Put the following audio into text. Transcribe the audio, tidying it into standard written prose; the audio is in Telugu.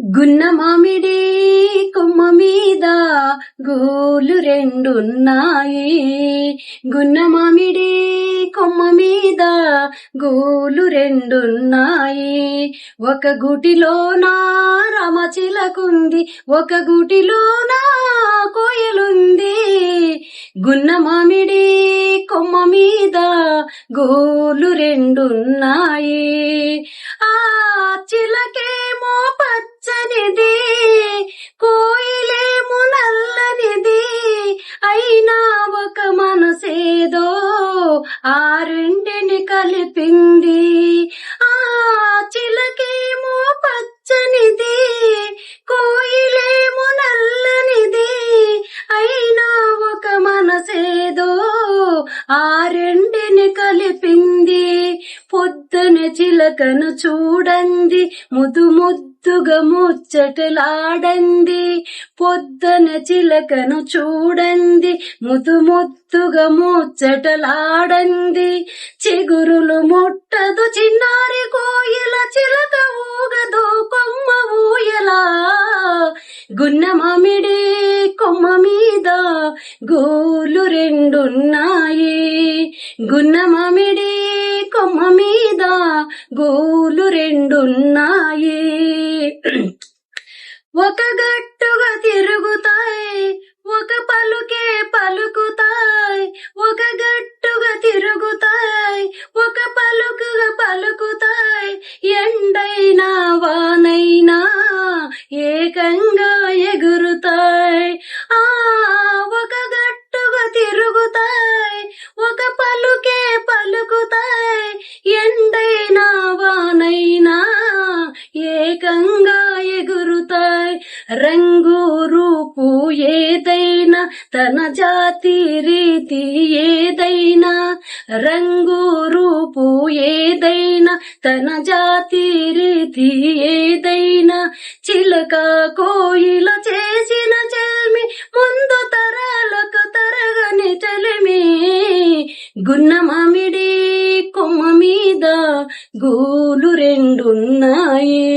గున్న మామిడి కొమ్మ మీద గోలు రెండున్నాయి. గున్న మామిడి కొమ్మ మీద గోలు రెండున్నాయి. ఒక గూటిలోన రామచిలకుంది, ఒక గూటిలోన కోయలుంది. గున్న మామిడి కొమ్మ మీద గోలు రెండున్నాయి. ఆ చిలకేమో పచ్చనిది, కోయిలేమో నల్లనిది. అయినా ఒక మనసేదో ఆ రెండిని కలిపింది. ఆ చిలకేమో పచ్చనిది, కోయిలేమో నల్లనిది. అయినా ఒక మనసేదో ఆ రెండిని కలిపింది. పొద్దున చిలకను చూడండి, ముద్దు ముద్దుగా ముచ్చటలాడండి. పొద్దున చిలకను చూడండి, ముద్దు ముద్దుగా ముచ్చటలాడండి. చిగురులు ముట్టదు చిన్నారి కోయిల, చిలక ఊగదు కొమ్మ ఊయలా. గున్న మామిడి కొమ్మ మీద గోలు రెండున్నాయి. గున్న మామిడి కొమ్మ మీద గోలు రెండున్నాయి. ఒక గట్టుగా తిరుగుతాయి, ఒక పలుకే పలుకుతాయి. ఒక గట్టుగా తిరుగుతాయి, ఒక పలుకుగా పలుకుతాయి. ఎండైనా వానైనా ఏకంగా ఎగురుతాయి. ఆ ఒక గట్టుగా తిరుగుతాయి, ఒక పలుకే పలుకుతాయి. ఎండైనా వానైనా ఏకంగా ఎగురుతాయి. రంగు రూపు ఏదైనా, తన జాతి రీతి ఏదైనా. రంగు రూపు ఏదైనా, తన జాతి రీతి ఏదైనా. చిలక కోయిల చేసిన చెల్మి, ముందు తరాలకు తరగని చెలిమి. గున్న మామిడి కొమ్మ మీద గోలు రెండున్నాయి.